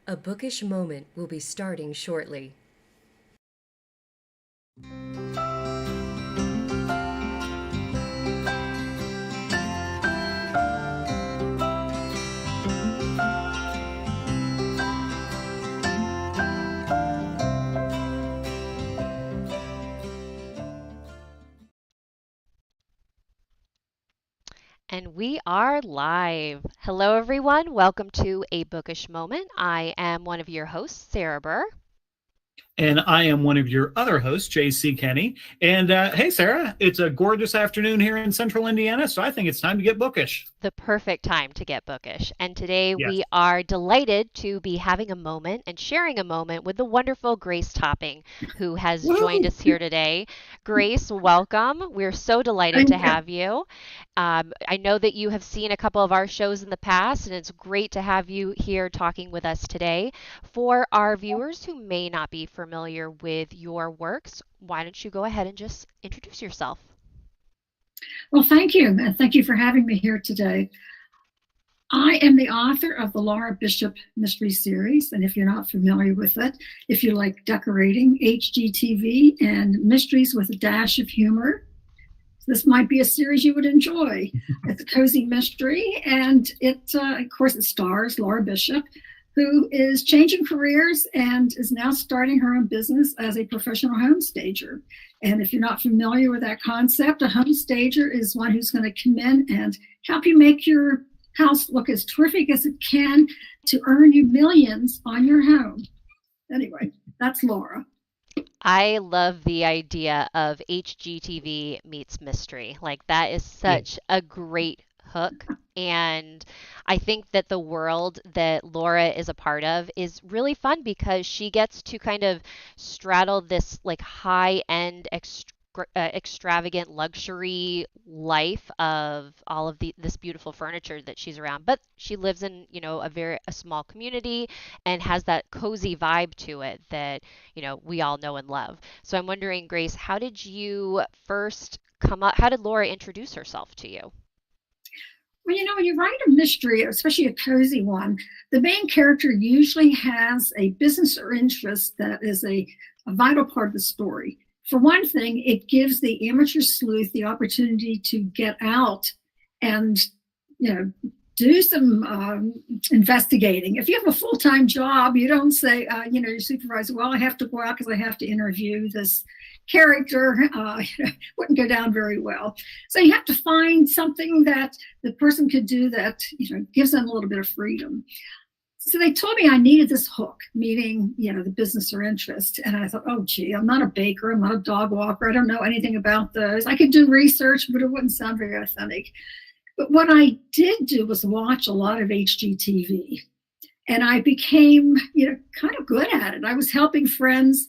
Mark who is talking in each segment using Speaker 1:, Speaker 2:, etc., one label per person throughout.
Speaker 1: A bookish moment will be starting shortly.
Speaker 2: And we are live. Hello, everyone. Welcome to A Bookish Moment. I am one of your hosts, Sarah Burr.
Speaker 3: And I am one of your other hosts, JC Kenny. And hey, Sarah, it's a gorgeous afternoon here in central Indiana, so I think it's time to get bookish.
Speaker 2: The perfect time to get bookish. And today
Speaker 3: Yes.
Speaker 2: we are delighted to be having a moment and sharing a moment with the wonderful Grace Topping, who has joined
Speaker 3: Woo!
Speaker 2: us here today. Grace, welcome. We're so delighted
Speaker 3: Thank
Speaker 2: to
Speaker 3: you.
Speaker 2: have you. I know that you have seen a couple of our shows in the past, and it's great to have you here talking with us today. For our viewers who may not be familiar with your works, why don't you go ahead and just introduce yourself?
Speaker 4: Well, thank you. And thank you for having me here today. I am the author of the Laura Bishop Mystery Series. And if you're not familiar with it, if you like decorating, HGTV, and mysteries with a dash of humor, this might be a series you would enjoy. It's a cozy mystery. And of course, it stars Laura Bishop, who is changing careers and is now starting her own business as a professional home stager. And if you're not familiar with that concept, a home stager is one who's going to come in and help you make your house look as terrific as it can to earn you millions on your home. Anyway, that's Laura.
Speaker 2: I love the idea of HGTV meets mystery. Like, that is
Speaker 3: Yeah.
Speaker 2: such a great hook. And I think that the world that Laura is a part of is really fun because she gets to kind of straddle this like high-end extravagant luxury life of all of this beautiful furniture that she's around, but she lives in, a small community and has that cozy vibe to it that, we all know and love. So I'm wondering, Grace, how did you first come up? How did Laura introduce herself to you?
Speaker 4: Well, when you write a mystery, especially a cozy one, the main character usually has a business or interest that is a vital part of the story. For one thing, it gives the amateur sleuth the opportunity to get out and, do some investigating. If you have a full-time job, you don't say, your supervisor, well, I have to go out because I have to interview this character. Wouldn't go down very well. So you have to find something that the person could do that, gives them a little bit of freedom. So they told me I needed this hook, meaning, the business or interest. And I thought, oh, gee, I'm not a baker. I'm not a dog walker. I don't know anything about those. I could do research, but it wouldn't sound very authentic. But what I did do was watch a lot of HGTV. And I became, kind of good at it. I was helping friends,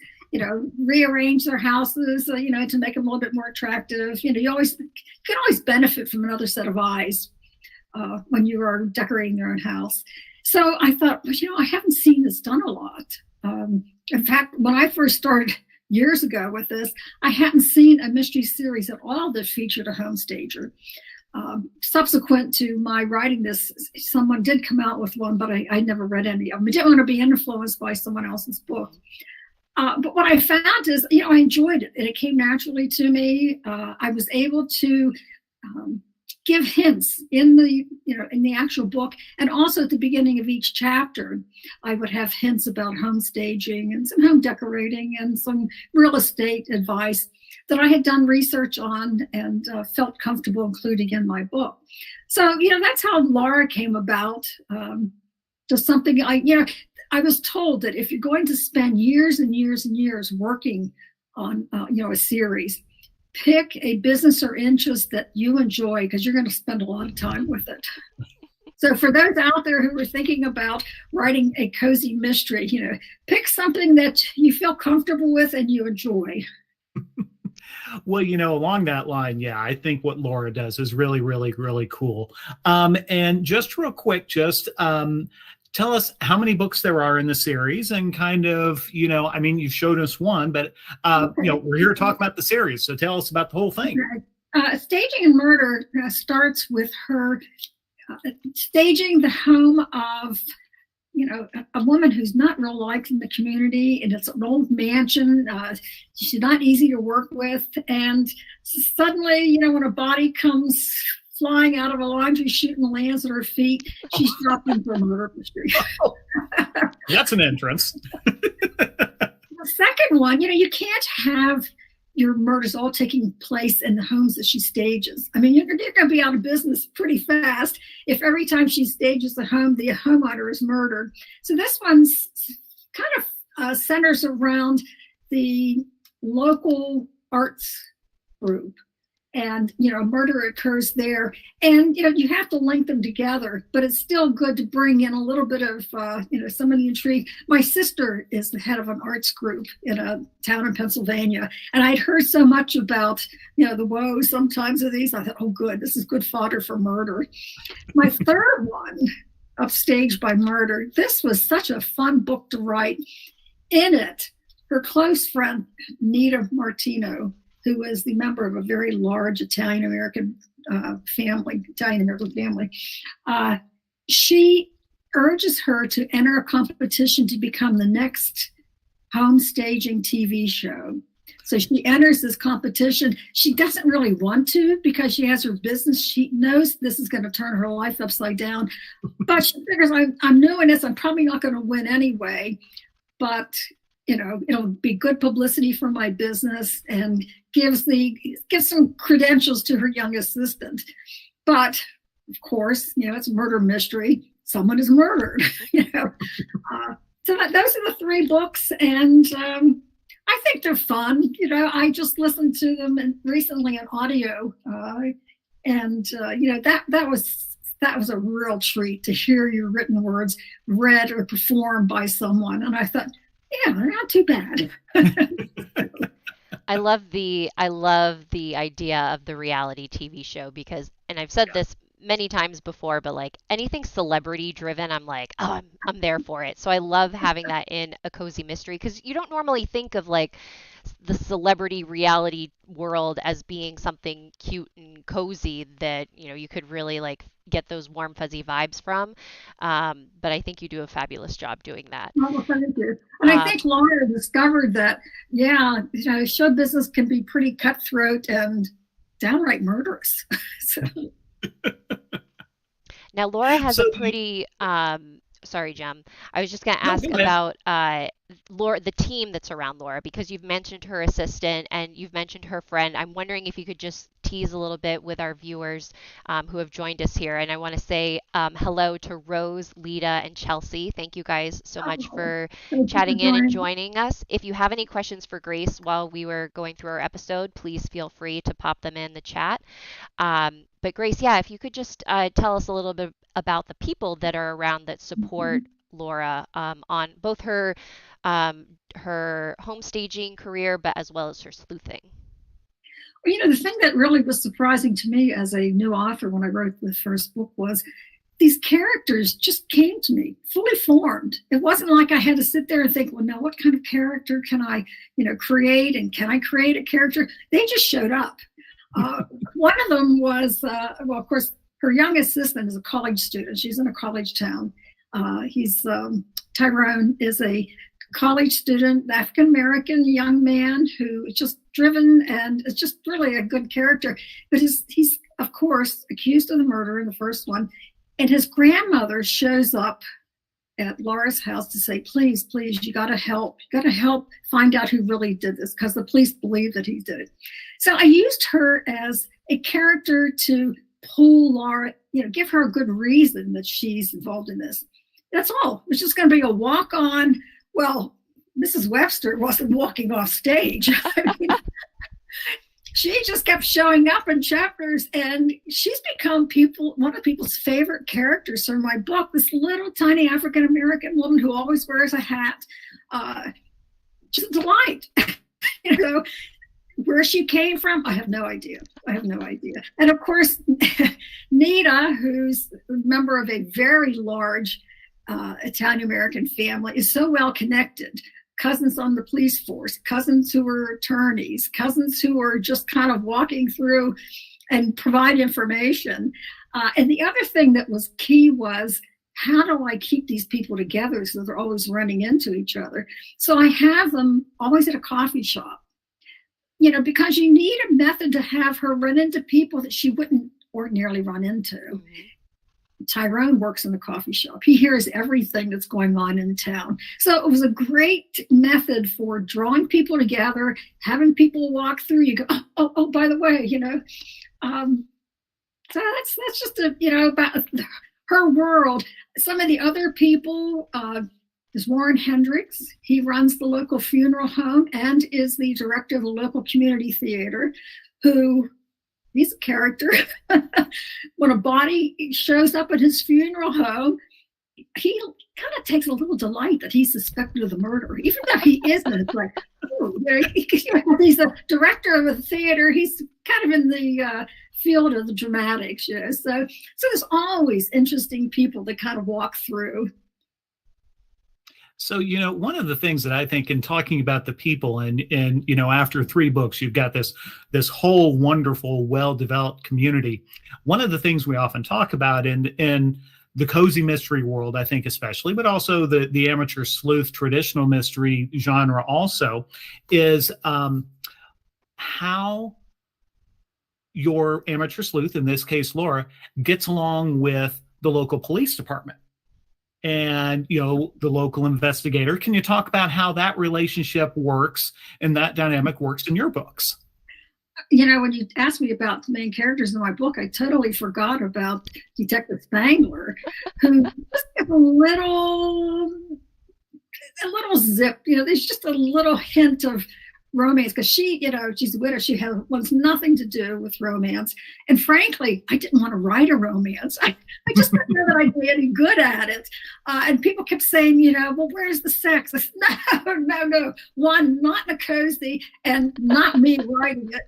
Speaker 4: rearrange their houses, to make them a little bit more attractive. You can always benefit from another set of eyes when you are decorating your own house. So I thought, well, I haven't seen this done a lot. In fact, when I first started years ago with this, I hadn't seen a mystery series at all that featured a home stager. Subsequent to my writing this, someone did come out with one, but I never read any of them. I didn't want to be influenced by someone else's book. But what I found is, I enjoyed it, and it came naturally to me. I was able to give hints in the actual book, and also at the beginning of each chapter, I would have hints about home staging and some home decorating and some real estate advice that I had done research on and felt comfortable including in my book. So, that's how Laura came about. Just something I was told that if you're going to spend years and years and years working on, a series, pick a business or interest that you enjoy because you're going to spend a lot of time with it. So for those out there who are thinking about writing a cozy mystery, pick something that you feel comfortable with and you enjoy.
Speaker 3: Well, along that line, yeah, I think what Laura does is really, really, really cool. And just real quick, tell us how many books there are in the series and kind of, you've showed us one, but, we're here to talk about the series. So tell us about the whole thing.
Speaker 4: Staging and Murder starts with her staging the home of a woman who's not real liked in the community, and it's an old mansion. She's not easy to work with. And suddenly, when a body comes flying out of a laundry chute and lands at her feet, she's dropped into a murder mystery.
Speaker 3: That's an entrance.
Speaker 4: The second one, you can't have your murders all taking place in the homes that she stages. I mean, you're going to be out of business pretty fast if every time she stages a home, the homeowner is murdered. So this one's kind of centers around the local arts group. And, murder occurs there. And, you have to link them together, but it's still good to bring in a little bit of, some of the intrigue. My sister is the head of an arts group in a town in Pennsylvania. And I'd heard so much about, the woes sometimes of these. I thought, oh, good, this is good fodder for murder. My third one, Upstaged by Murder. This was such a fun book to write. In it, her close friend, Nita Martino, who was the member of a very large Italian-American family, she urges her to enter a competition to become the next home staging TV show. So she enters this competition. She doesn't really want to because she has her business. She knows this is going to turn her life upside down. But she figures, I'm new in this. I'm probably not going to win anyway. But it'll be good publicity for my business and gives some credentials to her young assistant. But of course, it's a murder mystery. Someone is murdered. So those are the three books, and I think they're fun. I just listened to them recently in audio, and that was a real treat to hear your written words read or performed by someone. And I thought, yeah, they're not too bad.
Speaker 2: I love the idea of the reality TV show because, and I've said this many times before, but like anything celebrity driven, I'm like, oh, I'm there for it. So I love having that in a cozy mystery because you don't normally think of like the celebrity reality world as being something cute and cozy that, you could really like get those warm fuzzy vibes from. But I think you do a fabulous job doing that.
Speaker 4: Oh, thank you. And I think Laura discovered that, show business can be pretty cutthroat and downright murderous. So.
Speaker 2: Now, Laura has a pretty, sorry, Jem. I was just going to ask about Laura, the team that's around Laura, because you've mentioned her assistant and you've mentioned her friend. I'm wondering if you could just tease a little bit with our viewers who have joined us here. And I want to say hello to Rose, Lita, and Chelsea. Thank you guys so much for chatting in and joining us. If you have any questions for Grace while we were going through our episode, please feel free to pop them in the chat. But Grace, if you could just tell us a little bit about the people that are around that support Laura on both her home staging career, but as well as her sleuthing.
Speaker 4: Well, the thing that really was surprising to me as a new author when I wrote the first book was these characters just came to me fully formed. It wasn't like I had to sit there and think, well, now what kind of character can I, create, and can I create a character? They just showed up. One of them was, of course, her young assistant is a college student. She's in a college town. Tyrone is a college student, African-American young man who is just driven and is just really a good character. But he's, of course, accused of the murder in the first one. And his grandmother shows up at Laura's house to say, please, you got to help. You got to help find out who really did this because the police believe that he did it. So I used her as a character to pull Laura, give her a good reason that she's involved in this. That's all. It was just going to be a walk on. Well, Mrs. Webster wasn't walking off stage. I mean, she just kept showing up in chapters, and she's become one of people's favorite characters from my book. This little tiny African-American woman who always wears a hat. She's a delight. Where she came from, I have no idea. And of course, Nita, who's a member of a very large Italian-American family, is so well connected. Cousins on the police force, cousins who are attorneys, cousins who are just kind of walking through and provide information. And the other thing that was key was how do I keep these people together so they're always running into each other? So I have them always at a coffee shop, because you need a method to have her run into people that she wouldn't ordinarily run into. Mm-hmm. Tyrone works in the coffee shop. He hears everything that's going on in town. So it was a great method for drawing people together, having people walk through. You go, oh, by the way, so that's just about her world. Some of the other people is Warren Hendricks. He runs the local funeral home and is the director of the local community theater, he's a character. When a body shows up at his funeral home, he kind of takes a little delight that he's suspected of the murder, even though he isn't. It's like, he's a director of a theater. He's kind of in the field of the dramatics, So there's always interesting people that kind of walk through.
Speaker 3: So, one of the things that I think in talking about the people and after 3 books, you've got this whole wonderful, well-developed community. One of the things we often talk about in the cozy mystery world, I think especially, but also the amateur sleuth traditional mystery genre also, is how your amateur sleuth, in this case Laura, gets along with the local police department and the local investigator. Can you talk about how that relationship works and that dynamic works in your books?
Speaker 4: When you asked me about the main characters in my book, I totally forgot about Detective Spangler, who just has a little zip. There's just a little hint of romance, because she, she's a widow. She wants nothing to do with romance. And frankly, I didn't want to write a romance. I just didn't know that I'd be any good at it. And people kept saying, well, where's the sex? I said, no. One, not in a cozy, and not me writing it,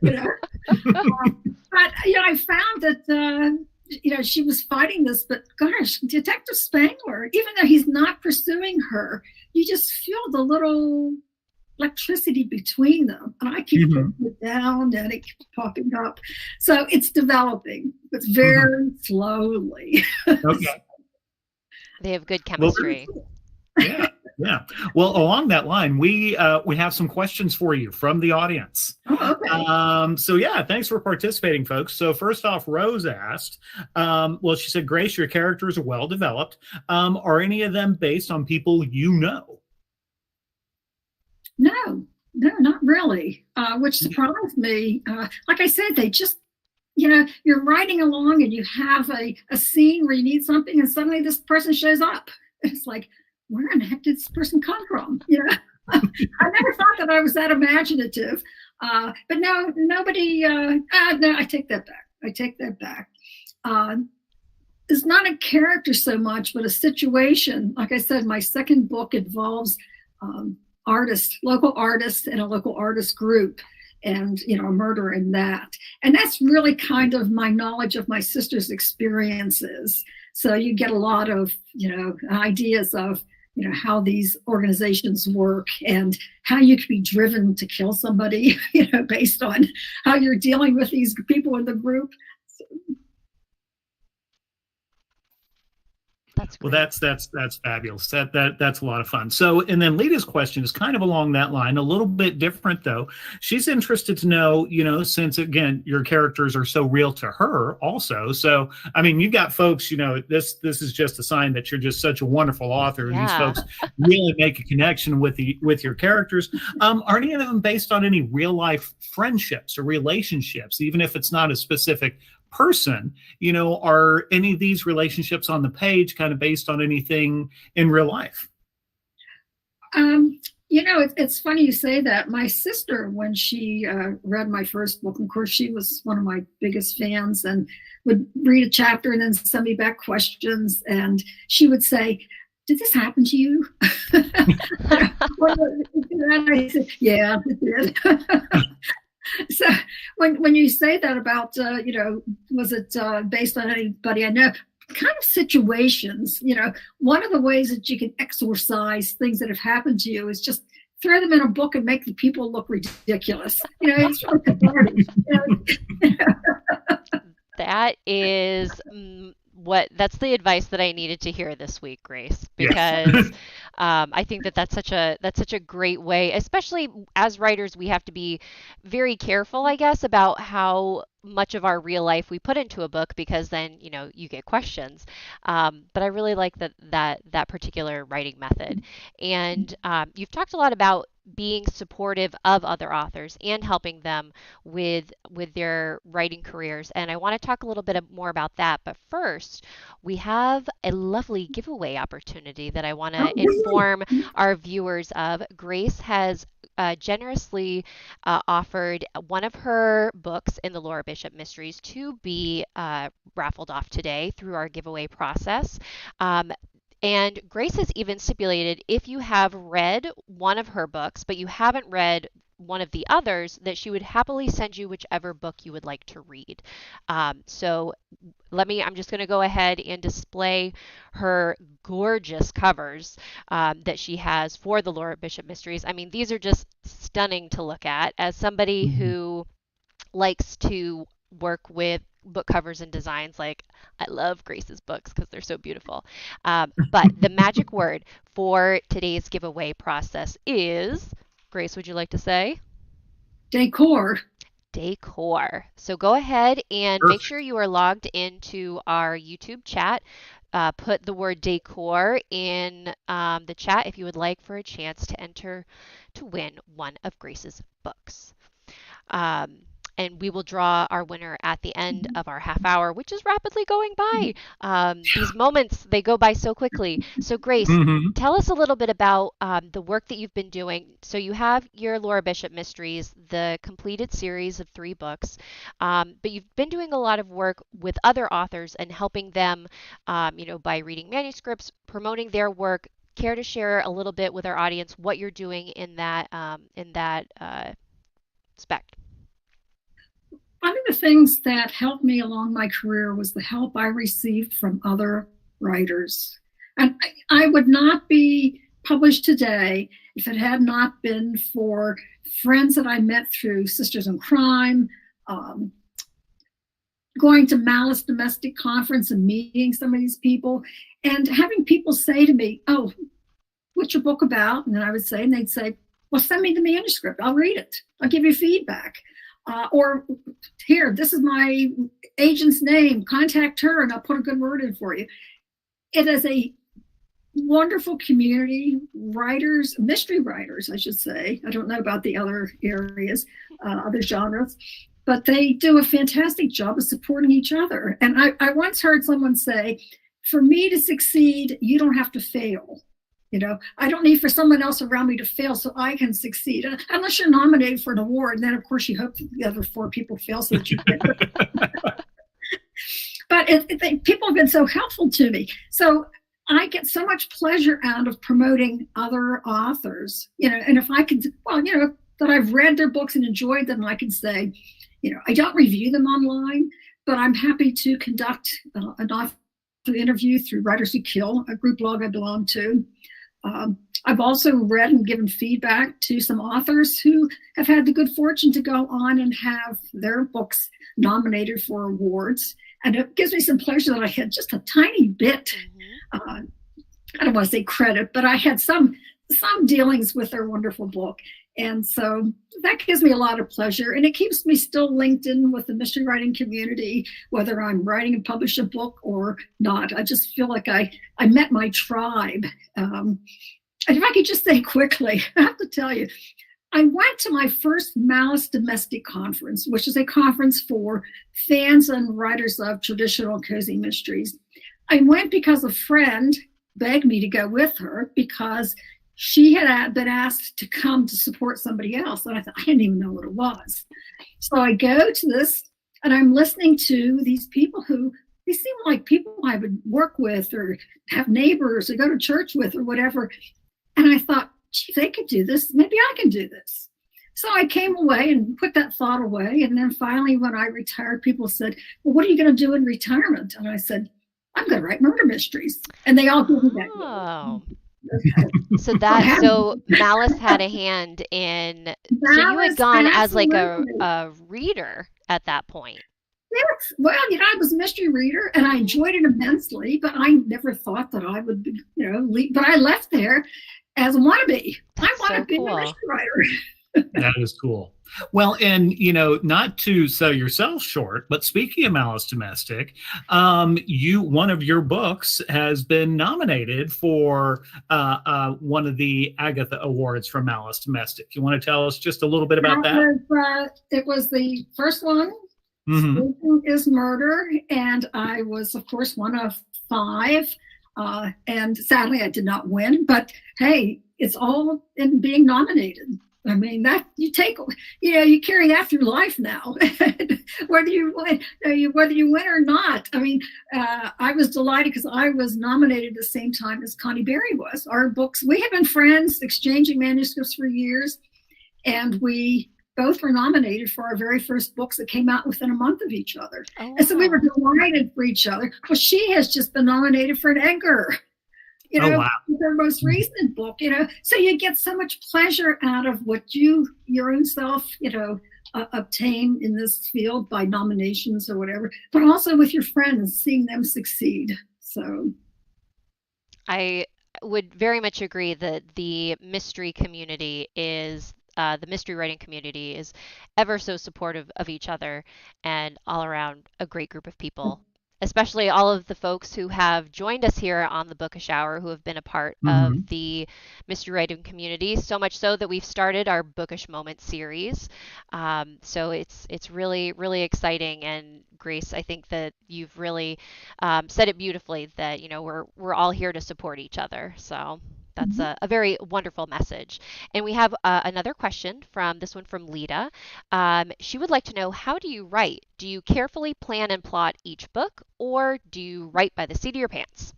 Speaker 4: But, I found that, she was fighting this, but gosh, Detective Spangler, even though he's not pursuing her, you just feel the little electricity between them, and I keep putting it down and it keeps popping up. So it's developing, but very slowly.
Speaker 3: Okay.
Speaker 2: They have good chemistry.
Speaker 3: Yeah. Well, along that line, we have some questions for you from the audience.
Speaker 4: Oh, okay.
Speaker 3: So thanks for participating, folks. So first off, Rose asked, she said, Grace, your characters are well developed. Are any of them based on people you know?
Speaker 4: No, not really, which surprised me. Like I said, they just, you're writing along and you have a scene where you need something and suddenly this person shows up. It's like, where in the heck did this person come from? I never thought that I was that imaginative. But no, nobody, no, I take that back. It's not a character so much, but a situation. Like I said, my second book involves local artists and a local artist group, and a murder in that. And that's really kind of my knowledge of my sister's experiences. So you get a lot of ideas of how these organizations work and how you could be driven to kill somebody based on how you're dealing with these people in the group.
Speaker 2: That's great.
Speaker 3: Well, that's fabulous. That's a lot of fun. So, and then Lita's question is kind of along that line, a little bit different though. She's interested to know, since again your characters are so real to her, also. So, I mean, you got folks, this is just a sign that you're just such a wonderful author.
Speaker 2: Yeah.
Speaker 3: These folks really make a connection with your characters. Are any of them based on any real life friendships or relationships, even if it's not a specific person? Are any of these relationships on the page kind of based on anything in real life?
Speaker 4: It's funny you say that. My sister, when she read my first book, of course, she was one of my biggest fans and would read a chapter and then send me back questions. And she would say, did this happen to you? And I said, yeah, it did. So when you say that about, was it based on anybody I know, kind of situations, one of the ways that you can exorcise things that have happened to you is just throw them in a book and make the people look ridiculous. It's really cathartic.
Speaker 2: That is that's the advice that I needed to hear this week, Grace,
Speaker 3: Yes.
Speaker 2: because I think that that's such a great way, especially as writers, we have to be very careful, I guess, about how much of our real life we put into a book, because then, you know, you get questions. But I really like that particular writing method. And you've talked a lot about being supportive of other authors and helping them with their writing careers. And I want to talk a little bit more about that. But first, we have a lovely giveaway opportunity that I want to inform our viewers of. Grace has generously offered one of her books in the Laura Bishop Mysteries to be raffled off today through our giveaway process. And Grace has even stipulated, if you have read one of her books, but you haven't read one of the others, that she would happily send you whichever book you would like to read. So I'm just going to go ahead and display her gorgeous covers that she has for the Laura Bishop Mysteries. I mean, these are just stunning to look at. As somebody who likes to work with book covers and designs, like, I love Grace's books because they're so beautiful. But the magic word for today's giveaway process is, Grace, would you like to say?
Speaker 4: Decor.
Speaker 2: Decor. So go ahead and make sure you are logged into our YouTube chat. Put the word decor in the chat if you would like for a chance to enter to win one of Grace's books. And we will draw our winner at the end of our half hour, which is rapidly going by. These moments, they go by so quickly. So Grace, tell us a little bit about the work that you've been doing. So you have your Laura Bishop Mysteries, the completed series of 3 books, but you've been doing a lot of work with other authors and helping them, by reading manuscripts, promoting their work. Care to share a little bit with our audience what you're doing in that spec?
Speaker 4: One of the things that helped me along my career was the help I received from other writers. And I would not be published today if it had not been for friends that I met through Sisters in Crime, going to Malice Domestic Conference and meeting some of these people, and having people say to me, "Oh, what's your book about?" And I would say, and they'd say, "Well, send me the manuscript. I'll read it. I'll give you feedback." Or, "Here, this is my agent's name. Contact her and I'll put a good word in for you." It is a wonderful community. Writers, mystery writers, I should say. I don't know about the other areas, other genres, but they do a fantastic job of supporting each other. And I once heard someone say, "For me to succeed, you don't have to fail. I don't need for someone else around me to fail so I can succeed." Unless you're nominated for an award, and then of course you hope the other 4 people fail so that you get it. But people have been so helpful to me. So I get so much pleasure out of promoting other authors, and if I can, that I've read their books and enjoyed them, I can say, I don't review them online, but I'm happy to conduct an author interview through Writers Who Kill, a group blog I belong to. I've also read and given feedback to some authors who have had the good fortune to go on and have their books nominated for awards. And it gives me some pleasure that I had just a tiny bit, I don't want to say credit, but I had some dealings with their wonderful book. And so that gives me a lot of pleasure. And it keeps me still linked in with the mystery writing community, whether I'm writing and publish a book or not. I just feel like I met my tribe. And if I could just say quickly, I have to tell you, I went to my first Malice Domestic Conference, which is a conference for fans and writers of traditional cozy mysteries. I went because a friend begged me to go with her because she had been asked to come to support somebody else. And I thought, I didn't even know what it was. So I go to this and I'm listening to these people who, they seem like people I would work with or have neighbors or go to church with or whatever. And I thought, gee, they could do this. Maybe I can do this. So I came away and put that thought away. And then finally, when I retired, people said, "Well, what are you going to do in retirement?" And I said, "I'm going to write murder mysteries." And they all gave me that.
Speaker 2: Oh. So Malice had a hand in, so you had gone as like a reader at that point.
Speaker 4: Yes. Well, I was a mystery reader and I enjoyed it immensely, but I never thought that I would be, leave. But I left there as a wannabe. I want to be a mystery writer.
Speaker 3: That is cool. Well, and not to sell yourself short, but speaking of Malice Domestic, one of your books has been nominated for one of the Agatha Awards from Malice Domestic. You want to tell us just a little bit about that?
Speaker 4: It was the first one.
Speaker 3: Mm-hmm.
Speaker 4: Is Murder, and I was, of course, one of 5. And sadly, I did not win. But hey, it's all in being nominated. I mean, that you take, you carry that through life now, whether you win or not. I mean, I was delighted because I was nominated at the same time as Connie Berry was. Our books, we have been friends, exchanging manuscripts for years, and we both were nominated for our very first books that came out within a month of each other. Oh, wow. And so we were delighted for each other. Well, she has just been nominated for an Edgar.
Speaker 3: Oh, wow.
Speaker 4: Their most recent book, so you get so much pleasure out of what your own self, obtain in this field by nominations or whatever, but also with your friends, seeing them succeed. So
Speaker 2: I would very much agree that the mystery community is the mystery writing community is ever so supportive of each other and all around a great group of people. Especially all of the folks who have joined us here on the Bookish Hour, who have been a part of the mystery writing community, so much so that we've started our Bookish Moment series. So it's really, really exciting. And Grace, I think that you've really said it beautifully that, we're all here to support each other. So that's a very wonderful message. And we have another question from Lita. She would like to know, how do you write? Do you carefully plan and plot each book, or do you write by the seat of your pants?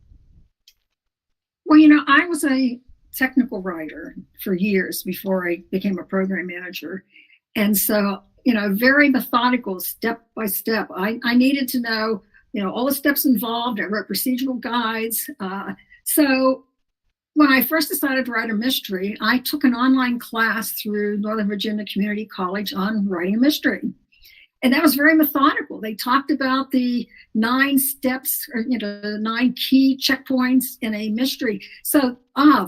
Speaker 4: Well, I was a technical writer for years before I became a program manager. And so, very methodical, step by step. I needed to know, all the steps involved. I wrote procedural guides. So when I first decided to write a mystery, I took an online class through Northern Virginia Community College on writing a mystery. And that was very methodical. They talked about the 9 steps, or 9 key checkpoints in a mystery. So,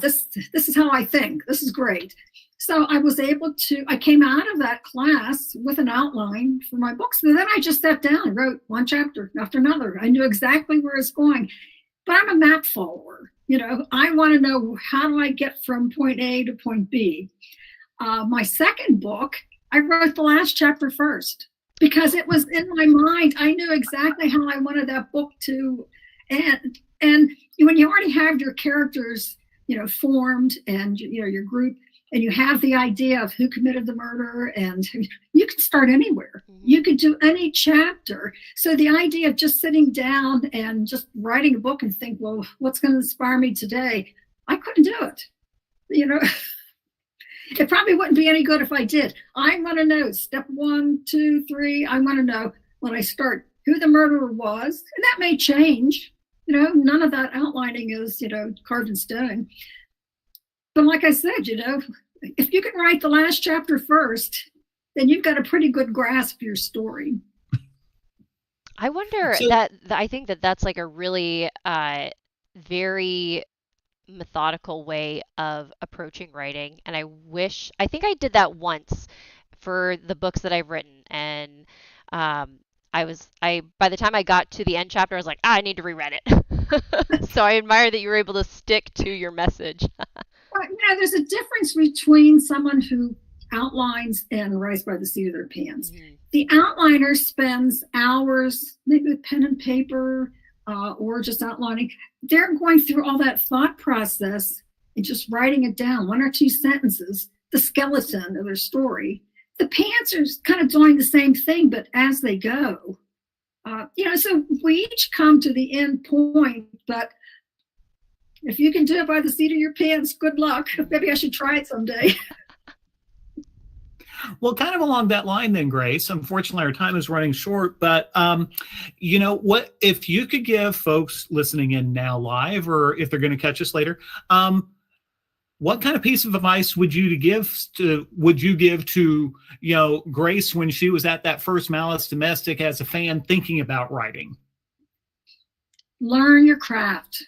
Speaker 4: this is how I think. This is great. So I came out of that class with an outline for my books. And then I just sat down and wrote one chapter after another. I knew exactly where it's going. But I'm a map follower. I want to know, how do I get from point A to point B? My second book, I wrote the last chapter first because it was in my mind. I knew exactly how I wanted that book to end. And when you already have your characters, formed, and your group, and you have the idea of who committed the murder, and you can start anywhere. You could do any chapter. So the idea of just sitting down and just writing a book and think, well, what's going to inspire me today? I couldn't do it. It probably wouldn't be any good if I did. I want to know step 1, 2, 3. I want to know when I start who the murderer was. And that may change. None of that outlining is, carved in stone. But like I said, if you can write the last chapter first, then you've got a pretty good grasp of your story.
Speaker 2: I wonder I think that's like a really very methodical way of approaching writing. And I think I did that once for the books that I've written. And by the time I got to the end chapter, I was like, I need to reread it. So I admire that you were able to stick to your message.
Speaker 4: There's a difference between someone who outlines and writes by the seat of their pants. The outliner spends hours, maybe with pen and paper, or just outlining. They're going through all that thought process and just writing it down, 1 or 2 sentences, the skeleton of their story. The pants are kind of doing the same thing, but as they go. So we each come to the end point, but if you can do it by the seat of your pants, good luck. Maybe I should try it someday.
Speaker 3: Well, kind of along that line then, Grace, unfortunately our time is running short, but what if you could give folks listening in now live, or if they're going to catch us later, What kind of piece of advice would you give to Grace when she was at that first Malice Domestic as a fan thinking about writing?
Speaker 4: Learn your craft.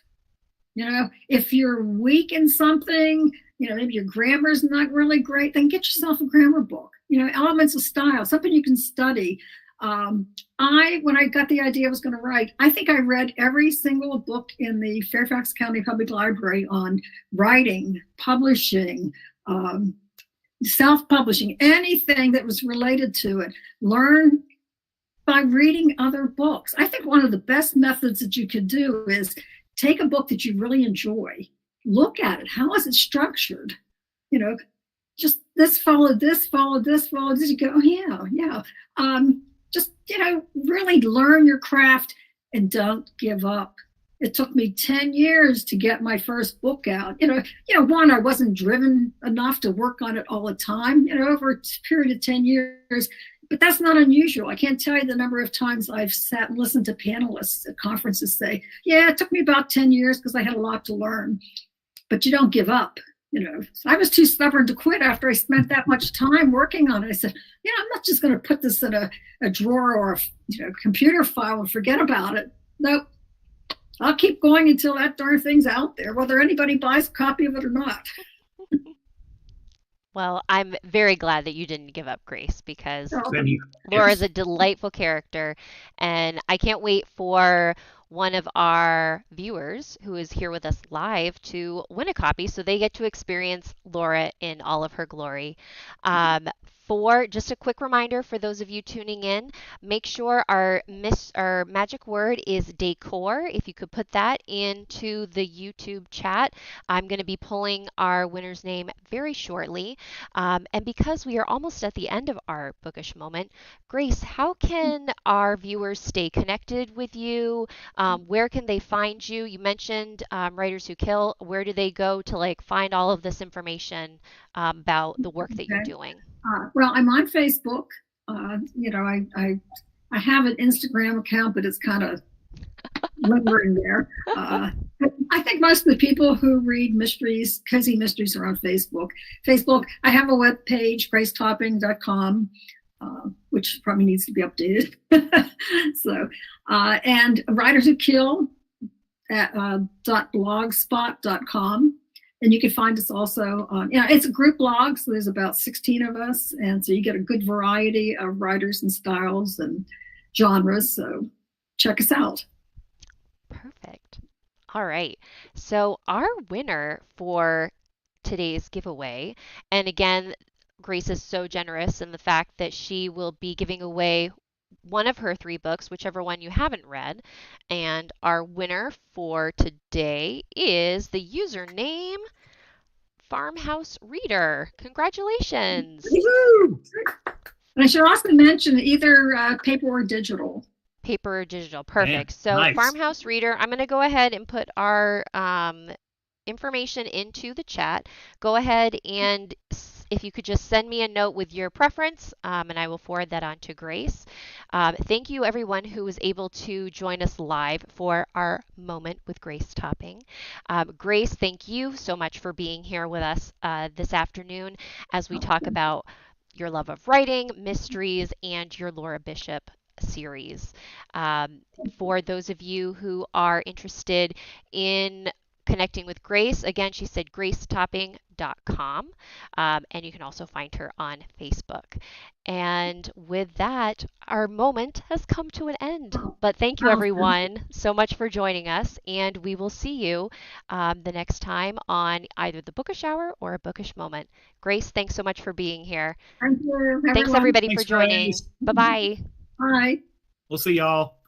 Speaker 4: If you're weak in something, maybe your grammar's not really great, then get yourself a grammar book. Elements of style, something you can study. When I got the idea I was going to write, I think I read every single book in the Fairfax County Public Library on writing, publishing, self-publishing, anything that was related to it. Learn by reading other books. I think one of the best methods that you could do is take a book that you really enjoy, look at it. How is it structured? Just this followed this, followed this, followed this. You go, oh, yeah. Just, really learn your craft and don't give up. It took me 10 years to get my first book out. One, I wasn't driven enough to work on it all the time, over a period of 10 years. But that's not unusual. I can't tell you the number of times I've sat and listened to panelists at conferences say, yeah, it took me about 10 years because I had a lot to learn. But you don't give up. I was too stubborn to quit after I spent that much time working on it. I said, I'm not just going to put this in a drawer or a computer file and forget about it. Nope. I'll keep going until that darn thing's out there, whether anybody buys a copy of it or not.
Speaker 2: Well, I'm very glad that you didn't give up, Grace, because Laura's a delightful character, and I can't wait for one of our viewers who is here with us live to win a copy so they get to experience Laura in all of her glory. Just a quick reminder for those of you tuning in, make sure our magic word is decor. If you could put that into the YouTube chat, I'm going to be pulling our winner's name very shortly. And because we are almost at the end of our Bookish Moment, Grace, how can our viewers stay connected with you? Where can they find you? You mentioned Writers Who Kill. Where do they go to find all of this information about the work that you're doing?
Speaker 4: Well, I'm on Facebook. I have an Instagram account, but it's kind of lingering there. But I think most of the people who read mysteries, cozy mysteries, are on Facebook. I have a web page, gracetopping.com, which probably needs to be updated. And Writers Who Kill at .blogspot.com. And you can find us also on, it's a group blog, so there's about 16 of us. And so you get a good variety of writers and styles and genres. So check us out.
Speaker 2: Perfect. All right. So our winner for today's giveaway, and again, Grace is so generous in the fact that she will be giving away one of her 3 books, whichever one you haven't read. And our winner for today is the username Farmhouse Reader. Congratulations.
Speaker 4: Woo-hoo! And I should also mention either paper or digital.
Speaker 2: Paper or digital. Perfect.
Speaker 3: Yeah,
Speaker 2: so
Speaker 3: nice.
Speaker 2: Farmhouse Reader, I'm going to go ahead and put our information into the chat. Go ahead and if you could just send me a note with your preference, and I will forward that on to Grace. Thank you, everyone who was able to join us live for our moment with Grace Topping. Grace, thank you so much for being here with us this afternoon as we talk about your love of writing, mysteries, and your Laura Bishop series. For those of you who are interested in connecting with Grace, again, she said gracetopping.com, and you can also find her on Facebook. And with that, our moment has come to an end. But thank you, everyone, so much for joining us, and we will see you the next time on either the Bookish Hour or a Bookish Moment. Grace, thanks so much for being here.
Speaker 4: Thank you, everyone.
Speaker 2: Thanks, everybody,
Speaker 3: Thanks,
Speaker 2: for joining.
Speaker 3: Grace.
Speaker 2: Bye-bye.
Speaker 4: Bye.
Speaker 3: We'll see y'all.